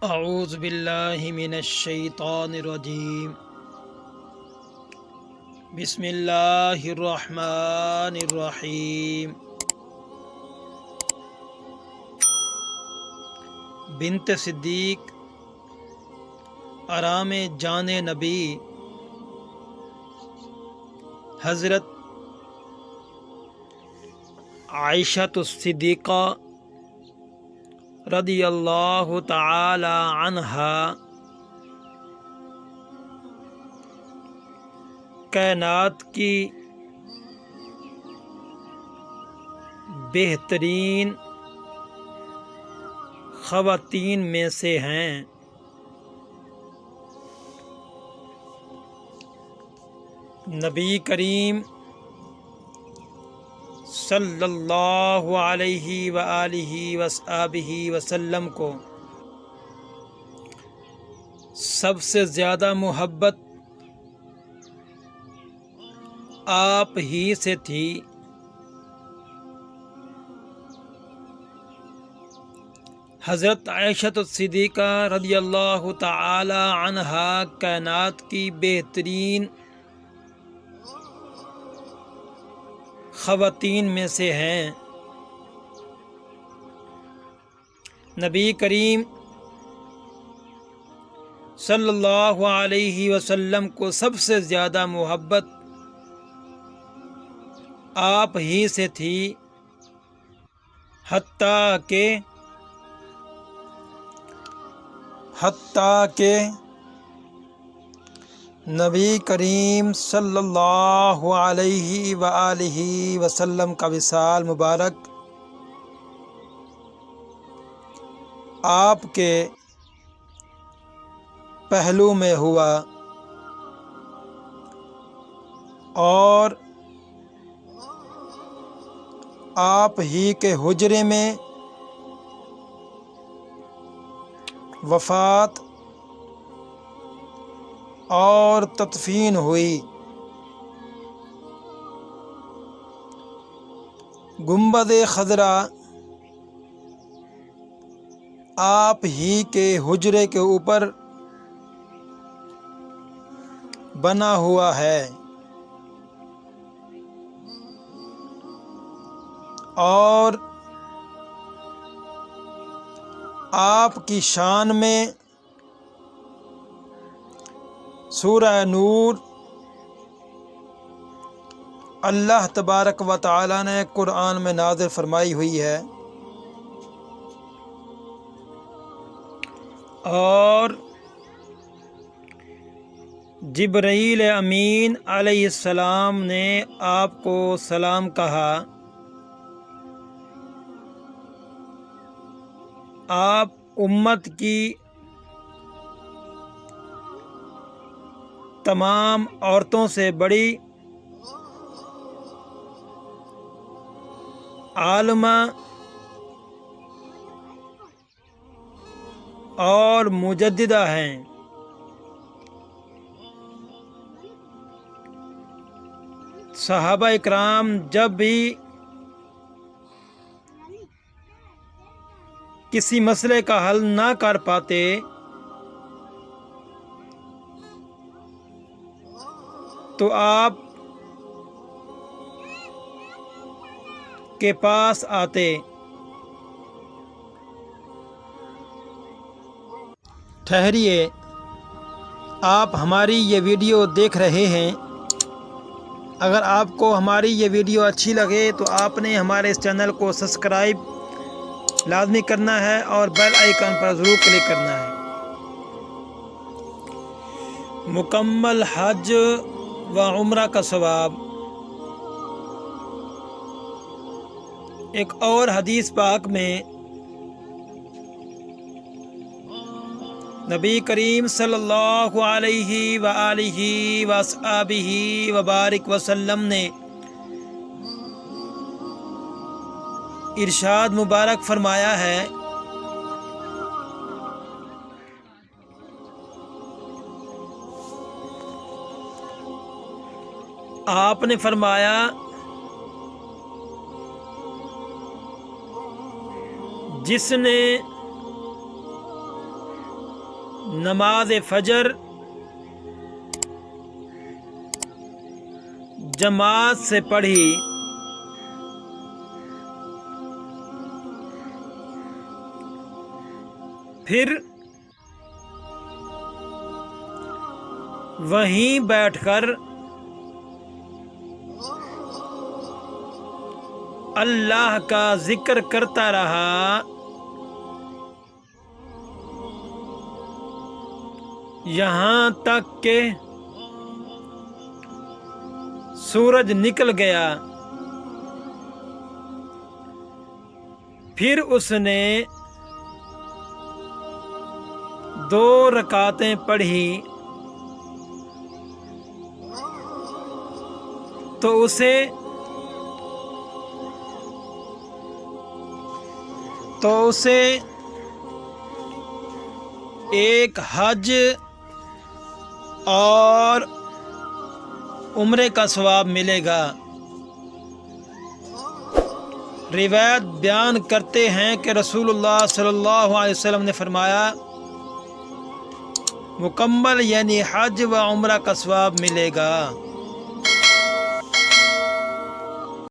اعوذ باللہ من الشیطان الرجیم بسم اللہ الرحمن الرحیم۔ بنت صدیق آرام جان نبی حضرت عائشہ الصدیقہ رضی اللہ تعالی عنہا کائنات کی بہترین خواتین میں سے ہیں۔ نبی کریم صلی اللہ علیہ وآلہ وصحبہ وسلم کو سب سے زیادہ محبت آپ ہی سے تھی۔ حضرت عائشہ الصدیقہ رضی اللہ تعالی عنہا کائنات کی بہترین خواتین میں سے ہیں۔ نبی کریم صلی اللہ علیہ وسلم کو سب سے زیادہ محبت آپ ہی سے تھی، حتیٰ کہ نبی کریم صلی اللہ علیہ وآلہ وسلم کا وصال مبارک آپ کے پہلو میں ہوا اور آپ ہی کے حجرے میں وفات اور تدفین ہوئی۔ گنبد خضرا آپ ہی کے حجرے کے اوپر بنا ہوا ہے اور آپ کی شان میں سورہ نور اللہ تبارک و تعالی نے قرآن میں نازل فرمائی ہوئی ہے، اور جبرائیل امین علیہ السلام نے آپ کو سلام کہا۔ آپ امت کی تمام عورتوں سے بڑی عالمہ اور مجددہ ہیں۔ صحابہ اکرام جب بھی کسی مسئلے کا حل نہ کر پاتے تو آپ کے پاس آتے۔ ٹھہریے، آپ ہماری یہ ویڈیو دیکھ رہے ہیں، اگر آپ کو ہماری یہ ویڈیو اچھی لگے تو آپ نے ہمارے اس چینل کو سبسکرائب لازمی کرنا ہے اور بیل آئیکن پر ضرور کلک کرنا ہے۔ مکمل حج و عمرہ کا ثواب۔ ایک اور حدیث پاک میں نبی کریم صلی اللہ علیہ وآلہ وصحبہ وبارک وسلم نے ارشاد مبارک فرمایا ہے، آپ نے فرمایا جس نے نماز فجر جماعت سے پڑھی، پھر وہیں بیٹھ کر اللہ کا ذکر کرتا رہا یہاں تک کہ سورج نکل گیا۔ پھر اس نے 2 رکعتیں پڑھی تو اسے ایک حج اور عمرے کا ثواب ملے گا۔ روایت بیان کرتے ہیں کہ رسول اللہ صلی اللہ علیہ وسلم نے فرمایا مکمل یعنی حج و عمرہ کا ثواب ملے گا۔